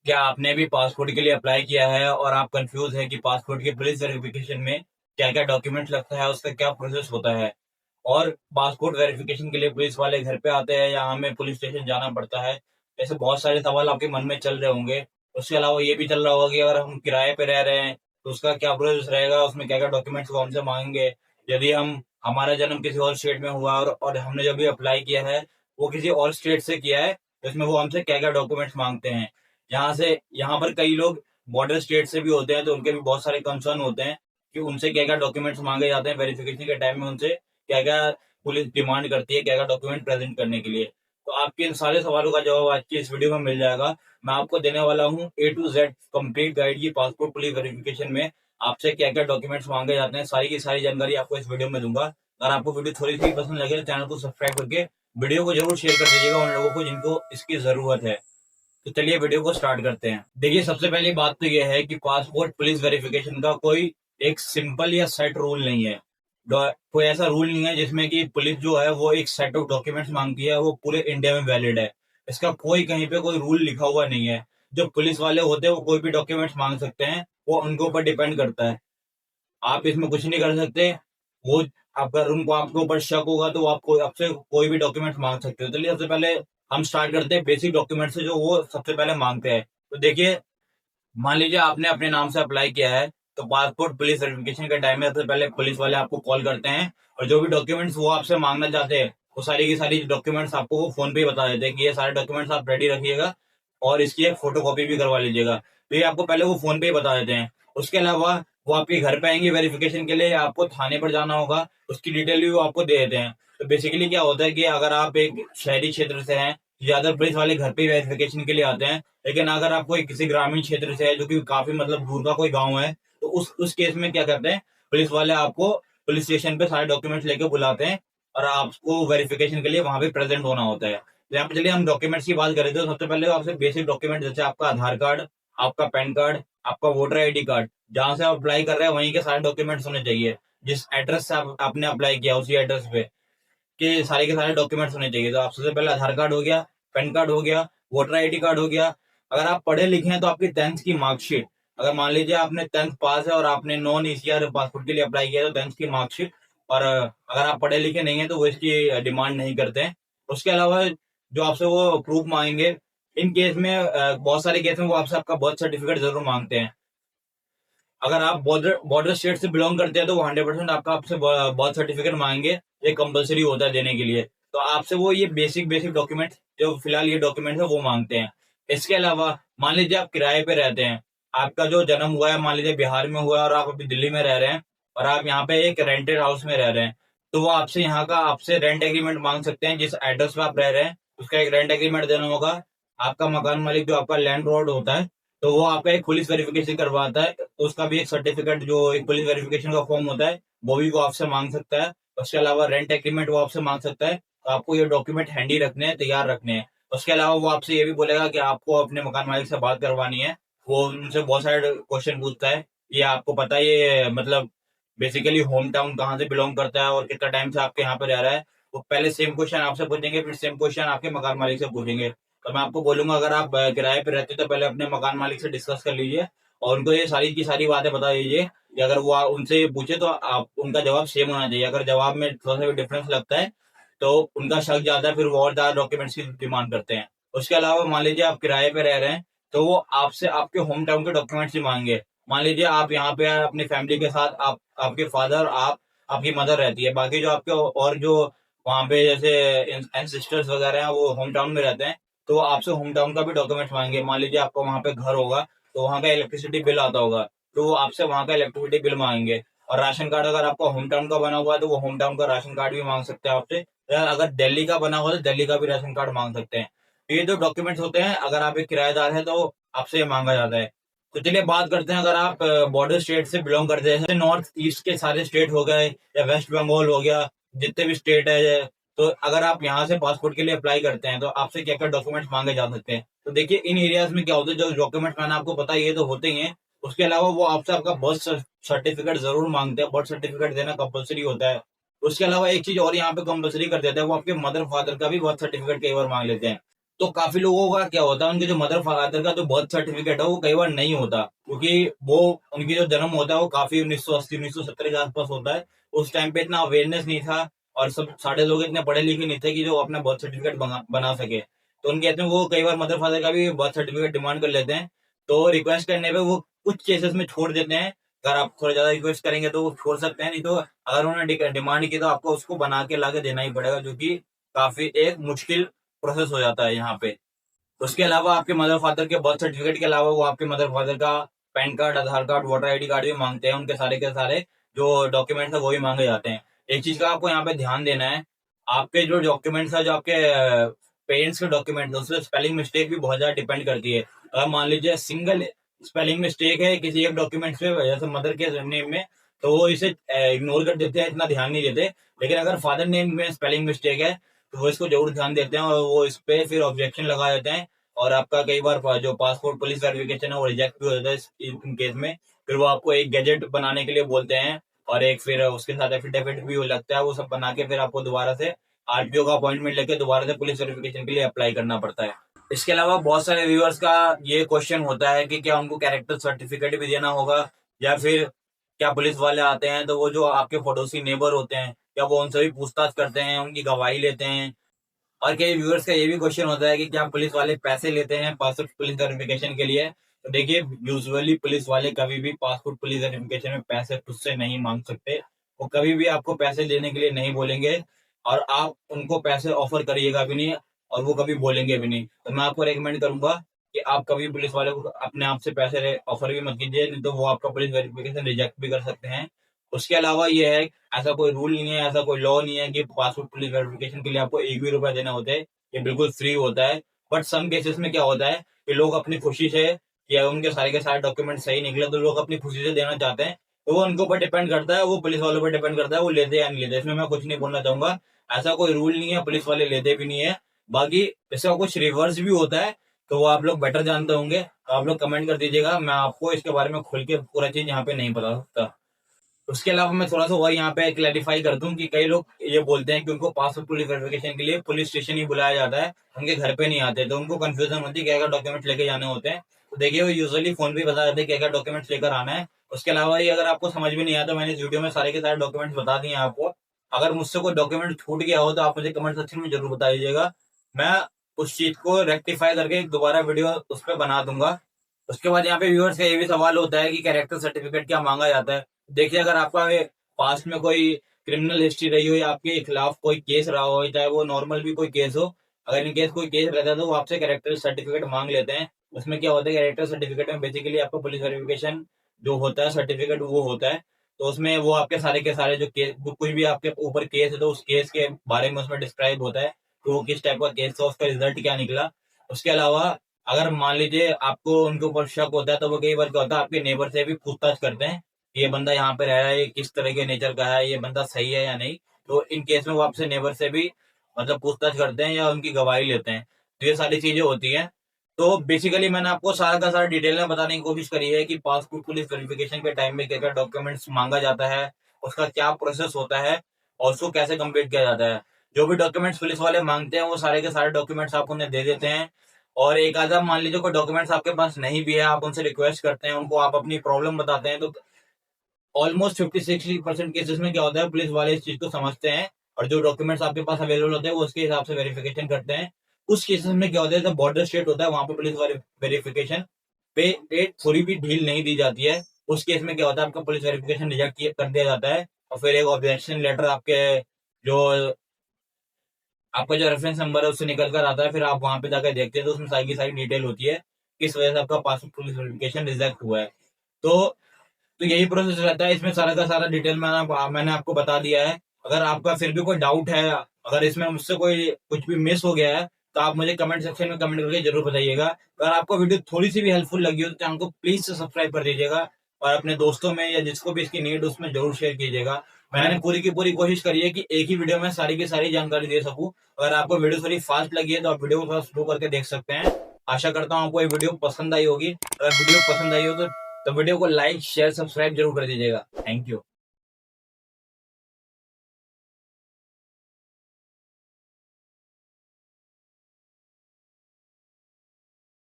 क्या आपने भी पासपोर्ट के लिए अप्लाई किया है और आप कंफ्यूज है कि पासपोर्ट के पुलिस वेरिफिकेशन में क्या क्या डॉक्यूमेंट लगता है, उसका क्या प्रोसेस होता है? और पासपोर्ट वेरिफिकेशन के लिए पुलिस वाले घर पे आते हैं या हमें पुलिस स्टेशन जाना पड़ता है? ऐसे बहुत सारे सवाल आपके मन में चल रहे होंगे। उसके अलावा ये भी चल रहा होगा कि अगर हम किराए पे रह रहे हैं तो उसका क्या प्रोसेस रहेगा, उसमें क्या क्या डॉक्यूमेंट्स वो हमसे मांगेंगे। यदि हमारा जन्म किसी और स्टेट में हुआ और हमने जब भी अप्लाई किया है वो किसी और स्टेट से किया है, तो इसमें वो हमसे क्या क्या डॉक्यूमेंट्स मांगते हैं। यहाँ पर कई लोग बॉर्डर स्टेट से भी होते हैं, तो उनके भी बहुत सारे कंसर्न होते हैं कि उनसे क्या क्या डॉक्यूमेंट्स मांगे जाते हैं वेरिफिकेशन के टाइम में, उनसे क्या क्या पुलिस डिमांड करती है, क्या क्या डॉक्यूमेंट प्रेजेंट करने के लिए। तो आपके इन सारे सवालों का जवाब आज की इस वीडियो में मिल जाएगा। मैं आपको देने वाला हूँ A to Z complete guide की पासपोर्ट पुलिस वेरिफिकेशन में आपसे क्या क्या डॉक्यूमेंट्स मांगे जाते हैं, सारी की सारी जानकारी आपको इस वीडियो में दूंगा। अगर आपको वीडियो थोड़ी सी पसंद लगे तो चैनल को सब्सक्राइब करके वीडियो को जरूर शेयर कर दीजिएगा उन लोगों को जिनको इसकी जरूरत है। तो चलिए वीडियो को स्टार्ट करते हैं। देखिए, सबसे पहली बात तो यह है कि पासपोर्ट पुलिस वेरिफिकेशन का कोई एक सिंपल या सेट रूल नहीं है। कोई ऐसा रूल नहीं है जिसमें कि पुलिस जो है वो एक सेट ऑफ डॉक्यूमेंट्स मांगती है वो पूरे इंडिया में वैलिड है। इसका कोई कहीं पे कोई रूल लिखा हुआ नहीं है। जो पुलिस वाले होते हैं वो कोई भी डॉक्यूमेंट्स मांग सकते हैं, वो उनके ऊपर डिपेंड करता है। आप इसमें कुछ नहीं कर सकते। वो अगर उनको आपके ऊपर शक होगा तो वो आपको आपसे कोई भी डॉक्यूमेंट मांग सकते हो। चलिए सबसे पहले हम स्टार्ट करते हैं बेसिक डॉक्यूमेंट से जो वो सबसे पहले मांगते हैं। तो देखिए, मान लीजिए आपने अपने नाम से अप्लाई किया है, तो पासपोर्ट पुलिस वेरिफिकेशन के टाइम में सबसे पहले पुलिस वाले आपको कॉल करते हैं और जो भी डॉक्यूमेंट्स वो आपसे मांगना चाहते हैं वो सारी की सारी डॉक्यूमेंट्स आपको वो फोन पे ही बता देते हैं कि ये सारे डॉक्यूमेंट्स आप रेडी रखिएगा और इसकी एक फोटो कॉपी भी करवा लीजिएगा। तो ये आपको पहले वो फोन पे ही बता देते हैं। उसके अलावा वो आपके घर पे आएंगे वेरिफिकेशन के लिए, आपको थाने पर जाना होगा, उसकी डिटेल भी वो आपको दे देते हैं। तो बेसिकली क्या होता है कि अगर आप एक शहरी क्षेत्र से हैं, ज्यादा पुलिस वाले घर पे वेरिफिकेशन के लिए आते हैं। लेकिन अगर आप कोई किसी ग्रामीण क्षेत्र से है जो कि काफी मतलब दूर का कोई गांव है, तो उस केस में क्या करते हैं, पुलिस वाले आपको पुलिस स्टेशन पे सारे डॉक्यूमेंट्स लेके बुलाते हैं और आपको वेरिफिकेशन के लिए वहां पे प्रेजेंट होना होता है। तो यहाँ पे चलिए हम डॉक्यूमेंट्स की बात करें तो सबसे पहले आपसे बेसिक डॉक्यूमेंट जैसे आपका आधार कार्ड, आपका पैन कार्ड, आपका वोटर ID कार्ड, जहां से आप अप्लाई कर रहे हैं वहीं के सारे डॉक्यूमेंट्स होने चाहिए। जिस एड्रेस से आपने अप्लाई किया उसी एड्रेस पे के सारे डॉक्यूमेंट्स होने चाहिए। तो आप सबसे पहले आधार कार्ड हो गया, पैन कार्ड हो गया, वोटर ID कार्ड हो गया। अगर आप पढ़े लिखे हैं तो आपकी 10th की मार्कशीट, अगर मान लीजिए आपने 10th पास है और आपने नॉन ECR पासपोर्ट के लिए अप्लाई किया है तो 10th की मार्कशीट। और अगर आप पढ़े लिखे नहीं है तो वो इसकी डिमांड नहीं करते हैं। उसके अलावा जो आपसे वो प्रूफ मांगेंगे, इन केस में बहुत सारे केस में वो आपसे आपका बर्थ सर्टिफिकेट जरूर मांगते हैं। अगर आप बॉर्डर बॉर्डर स्टेट से बिलोंग करते हैं तो वो 100% आपका आपसे बर्थ सर्टिफिकेट मांगेंगे। ये कंपलसरी होता है देने के लिए। तो आपसे वो ये बेसिक बेसिक डॉक्यूमेंट जो फिलहाल ये डॉक्यूमेंट है वो मांगते हैं। इसके अलावा मान लीजिए आप किराए पे रहते हैं, आपका जो जन्म हुआ है मान लीजिए बिहार में हुआ है और आप अभी दिल्ली में रह रहे हैं और आप यहाँ पे एक रेंटेड हाउस में रह रहे हैं, तो वो आपसे यहाँ का आपसे रेंट एग्रीमेंट मांग सकते हैं। जिस एड्रेस पे आप रह रहे हैं उसका एक रेंट एग्रीमेंट देना होगा। आपका मकान मालिक जो आपका लैंड लॉर्ड होता है, तो वो आपका एक पुलिस वेरिफिकेशन करवाता है, तो उसका भी एक सर्टिफिकेट जो एक पुलिस वेरिफिकेशन का फॉर्म होता है वो भी वो आपसे मांग सकता है। उसके अलावा रेंट एग्रीमेंट वो आपसे मांग सकता है। तो आपको ये डॉक्यूमेंट हैंडी रखने हैं, तैयार रखने हैं। उसके अलावा वो आपसे ये भी बोलेगा कि आपको अपने मकान मालिक से बात करवानी है। वो उनसे बहुत सारे क्वेश्चन पूछता है। ये आपको पता है ये मतलब बेसिकली होम टाउन कहाँ से बिलोंग करता है और कितना टाइम से आपके यहाँ पे रह रहा है। वो पहले सेम क्वेश्चन आपसे पूछेंगे, फिर सेम क्वेश्चन आपके मकान मालिक से पूछेंगे। तो मैं आपको बोलूंगा अगर आप किराए पे रहते तो पहले अपने मकान मालिक से डिस्कस कर लीजिए और उनको ये सारी की सारी बातें बता दीजिए कि अगर वो उनसे ये पूछे तो आप उनका जवाब सेम होना चाहिए। अगर जवाब में थोड़ा सा भी डिफरेंस लगता है तो उनका शक ज्यादा है, फिर वो और ज्यादा डॉक्यूमेंट्स की डिमांड करते हैं। उसके अलावा मान लीजिए आप किराए पे रह रहे हैं तो वो आपसे आपके होम टाउन के डॉक्यूमेंट्स भी मांगे। मान लीजिए आप यहाँ पे अपनी फैमिली के साथ, आप आपके फादर, आप आपकी मदर रहती है, बाकी जो आपके और जो वहाँ पे जैसे एंसिस्टर्स वगैरह हैं वो होम टाउन में रहते हैं, तो वो आपसे होम टाउन का भी डॉक्यूमेंट्स मांगेंगे। मान लीजिए आपका वहाँ पे घर होगा तो वहाँ का इलेक्ट्रिसिटी बिल आता होगा, तो वो आपसे वहाँ का इलेक्ट्रिसिटी बिल मांगेंगे। और राशन कार्ड अगर आपका होम टाउन का बना हुआ है तो वो होम टाउन का राशन कार्ड भी मांग सकते हैं आपसे। या अगर दिल्ली का बना हुआ है तो दिल्ली का भी राशन कार्ड मांग सकते हैं। तो ये जो डॉक्यूमेंट्स होते हैं अगर आप एक किराएदार है तो आपसे ये मांगा जाता है। तो चलिए बात करते हैं, अगर आप बॉर्डर स्टेट से बिलोंग करते हैं, जैसे नॉर्थ ईस्ट के सारे स्टेट हो गए या वेस्ट बंगाल हो गया, जितने भी स्टेट है, तो अगर आप यहाँ से पासपोर्ट के लिए अप्लाई करते हैं तो आपसे क्या क्या डॉक्यूमेंट्स मांगे जा सकते हैं। तो देखिए इन एरियाज में क्या होता है, जो डॉक्यूमेंट्स मैंने आपको बताया ये तो होते ही हैं। उसके अलावा वो आपसे आपका बर्थ सर्टिफिकेट जरूर मांगते हैं, बर्थ सर्टिफिकेट देना कंपलसरी होता है। उसके अलावा एक चीज और यहाँ पे कंपलसरी कर देता है, वो आपके मदर फादर का भी बर्थ सर्टिफिकेट कई बार मांग लेते हैं। तो काफी लोगों का क्या होता है, उनके जो मदर फादर का जो बर्थ सर्टिफिकेट है वो कई बार नहीं होता, क्योंकि वो उनकी जो जन्म होता है वो काफी 1980 1970 के आसपास होता है। उस टाइम पे इतना अवेयरनेस नहीं था और सब सारे लोग इतने पढ़े लिखे नहीं थे कि जो अपना बर्थ सर्टिफिकेट बना सके। तो उनके कहते हैं वो कई बार मदर फादर का भी बर्थ सर्टिफिकेट डिमांड कर लेते हैं। तो रिक्वेस्ट करने पे वो कुछ केसेस में छोड़ देते हैं। अगर आप थोड़ा ज्यादा रिक्वेस्ट करेंगे तो वो छोड़ सकते हैं, नहीं तो अगर उन्होंने डिमांड की तो आपको उसको बना के ला के देना ही पड़ेगा, जो कि काफी एक मुश्किल प्रोसेस हो जाता है यहाँ पे। उसके अलावा आपके मदर फादर के बर्थ सर्टिफिकेट के अलावा वो आपके मदर फादर का पैन कार्ड, आधार कार्ड, वोटर आईडी कार्ड भी मांगते हैं। उनके सारे के सारे जो डॉक्यूमेंट्स है वो भी मांगे जाते हैं। एक चीज का आपको यहाँ पे ध्यान देना है, आपके जो डॉक्यूमेंट्स है, जो आपके पेरेंट्स के डॉक्यूमेंट है, उसमें स्पेलिंग मिस्टेक भी बहुत ज्यादा डिपेंड करती है। अगर मान लीजिए सिंगल स्पेलिंग मिस्टेक है किसी एक डॉक्यूमेंट्स में, जैसे मदर के नेम में, तो वो इसे इग्नोर कर देते हैं, इतना ध्यान नहीं देते। लेकिन अगर फादर नेम में स्पेलिंग मिस्टेक है तो वो इसको जरूर ध्यान देते हैं और वो इस पे फिर ऑब्जेक्शन लगा देते हैं। और आपका कई बार जो पासपोर्ट पुलिस वेरिफिकेशन है वो रिजेक्ट भी हो जाता है इन केस में। फिर वो आपको एक गैजेट बनाने के लिए बोलते हैं और एक फिर उसके साथ एफिडेविट भी लगता है, वो सब बना के फिर आपको दोबारा से आरटीओ का अपॉइंटमेंट लेके दोबारा से पुलिस वेरिफिकेशन के लिए अप्लाई करना पड़ता है। इसके अलावा बहुत सारे व्यूअर्स का ये क्वेश्चन होता है कि क्या उनको कैरेक्टर सर्टिफिकेट भी देना होगा, या फिर क्या पुलिस वाले आते हैं तो वो जो आपके पड़ोसी नेबर होते हैं क्या वो उनसे भी पूछताछ करते हैं, उनकी गवाही लेते हैं। और कई व्यूअर्स का ये भी क्वेश्चन होता है कि क्या पुलिस वाले पैसे लेते हैं पासपोर्ट पुलिस वेरिफिकेशन के लिए। तो देखिए, यूजुअली पुलिस वाले कभी भी पासपोर्ट पुलिस वेरिफिकेशन में पैसे खुद से नहीं मांग सकते। वो कभी भी आपको पैसे देने के लिए नहीं बोलेंगे और आप उनको पैसे ऑफर करिएगा भी नहीं और वो कभी बोलेंगे भी नहीं। तो मैं आपको रेकमेंड करूंगा कि आप कभी पुलिस वाले को अपने आप से पैसे ऑफर भी मत कीजिए, नहीं तो वो आपका पुलिस वेरिफिकेशन रिजेक्ट भी कर सकते हैं। उसके अलावा ये है, ऐसा कोई रूल नहीं है, ऐसा कोई लॉ नहीं है कि पासपोर्ट पुलिस वेरिफिकेशन के लिए आपको एक भी रुपया देना होता है। ये बिल्कुल फ्री होता है। बट सम केसेस में क्या होता है कि लोग अपनी खुशी से, या उनके सारे के सारे डॉक्यूमेंट सही निकले तो लोग अपनी खुशी से देना चाहते हैं। तो वो उनके ऊपर डिपेंड करता है, वो पुलिस वालों पर डिपेंड करता है वो लेते या नहीं लेते। इसमें मैं कुछ नहीं बोलना चाहूंगा, ऐसा कोई रूल नहीं है, पुलिस वाले लेते भी नहीं है। बाकी इसका कुछ रिवर्स भी होता है, तो वो आप लोग बेटर जानते होंगे, तो आप लोग कमेंट कर दीजिएगा। मैं आपको इसके बारे में खुल के पूरा चीज यहाँ पे नहीं बता सकता। उसके अलावा मैं थोड़ा सा और यहाँ पे क्लैरिफाई कर दूं कि कई लोग ये बोलते हैं कि उनको पासपोर्ट पुलिस वेरिफिकेशन के लिए पुलिस स्टेशन ही बुलाया जाता है, उनके घर पे नहीं आते। तो उनको कंफ्यूजन होती है क्या क्या डॉक्यूमेंट्स लेके जाने होते हैं। तो देखिए, वो यूजुअली फोन पे बता देते हैं क्या क्या डॉक्यूमेंट्स लेकर आना है। उसके अलावा ये अगर आपको समझ में नहीं आया तो मैंने इस वीडियो में सारे के सारे डॉक्यूमेंट्स बता दिए हैं आपको। अगर मुझसे कोई डॉक्यूमेंट छूट गया हो तो आप मुझे कमेंट सेक्शन में जरूर बता दीजिएगा, मैं उस चीज को रेक्टिफाई करके दोबारा वीडियो उस पर बना दूंगा। उसके बाद यहाँ पे व्यूअर्स का ये भी सवाल होता है कि कैरेक्टर सर्टिफिकेट क्या मांगा जाता है। देखिए, अगर आपका पास्ट में कोई क्रिमिनल हिस्ट्री रही हो या आपके खिलाफ कोई केस रहा हो, चाहे वो नॉर्मल भी कोई केस हो, अगर इन केस कोई केस रहता है तो वो आपसे कैरेक्टर सर्टिफिकेट मांग लेते हैं। उसमें क्या होता है, कैरेक्टर सर्टिफिकेट में बेसिकली आपका पुलिस वेरिफिकेशन जो होता है सर्टिफिकेट वो होता है। तो उसमें वो आपके सारे के सारे जो केस, कुछ भी आपके ऊपर केस है तो उस केस के बारे में उसमें डिस्क्राइब होता है कि वो किस टाइप का केस था, उसका रिजल्ट क्या निकला। उसके अलावा अगर मान लीजिए आपको उनके ऊपर शक होता है तो वो कई बार क्या होता है आपके नेबर से भी पूछताछ करते हैं ये बंदा यहाँ पे रह रहा है, ये किस तरह के नेचर का है, ये बंदा सही है या नहीं। तो इन केस में वो आपसे नेबर से भी मतलब पूछताछ करते हैं या उनकी गवाही लेते हैं। तो ये सारी चीजें होती हैं। तो बेसिकली मैंने आपको सारा का सारा डिटेल में बताने की कोशिश करी है कि पासपोर्ट पुलिस वेरिफिकेशन के टाइम में क्या क्या डॉक्यूमेंट्स मांगा जाता है, उसका क्या प्रोसेस होता है और उसको कैसे कंप्लीट किया जाता है। जो भी डॉक्यूमेंट्स पुलिस वाले मांगते हैं वो सारे के सारे डॉक्यूमेंट्स आप उन्हें दे देते हैं। और एक आधा मान लीजिए कोई डॉक्यूमेंट्स आपके पास नहीं भी है, आप उनसे रिक्वेस्ट करते हैं, उनको आप अपनी प्रॉब्लम बताते हैं, तो ऑलमोस्ट 50-60% केसेस में क्या होता है पुलिस वाले इस चीज को समझते हैं और जो डॉक्यूमेंट्स आपके पास अवेलेबल होते हैं वो उसके हिसाब से वेरिफिकेशन करते हैं। उस केसेस में क्या होता है, जब बॉर्डर स्टेट होता है वहां पे पुलिस वेरिफिकेशन पे डेट थोड़ी भी ढील नहीं दी जाती है। उस केस में क्या होता है आपका पुलिस वेरिफिकेशन रिजेक्ट कर दिया जाता है और फिर एक ऑब्जेक्शन लेटर आपके जो आपका जो रेफरेंस नंबर है उससे निकल कर आता है। फिर आप वहां पे जाकर देखते हैं तो उसमें सारी की सारी डिटेल होती है किस वजह से आपका पासपोर्ट पुलिस वेरिफिकेशन रिजेक्ट हुआ है। तो यही प्रोसेस रहता है, इसमें सारा का सारा डिटेल मैंने आपको बता दिया है। अगर आपका फिर भी कोई डाउट है, अगर इसमें मुझसे कोई कुछ भी मिस हो गया है तो आप मुझे कमेंट सेक्शन में कमेंट करके जरूर बताइएगा। अगर आपको वीडियो थोड़ी सी भी हेल्पफुल लगी हो तो चैनल को प्लीज से सब्सक्राइब कर दीजिएगा और अपने दोस्तों में या जिसको भी इसकी नीड उसमें जरूर शेयर कीजिएगा। मैंने पूरी की पूरी कोशिश करी है कि एक ही वीडियो में सारी की सारी जानकारी दे सकूं। अगर आपको वीडियो थोड़ी फास्ट लगी है तो आप वीडियो को थोड़ा स्लो करके देख सकते हैं। आशा करता हूँ आपको ये वीडियो पसंद आई होगी। अगर वीडियो पसंद आई हो तो वीडियो को लाइक शेयर सब्सक्राइब जरूर कर दीजिएगा। Thank you.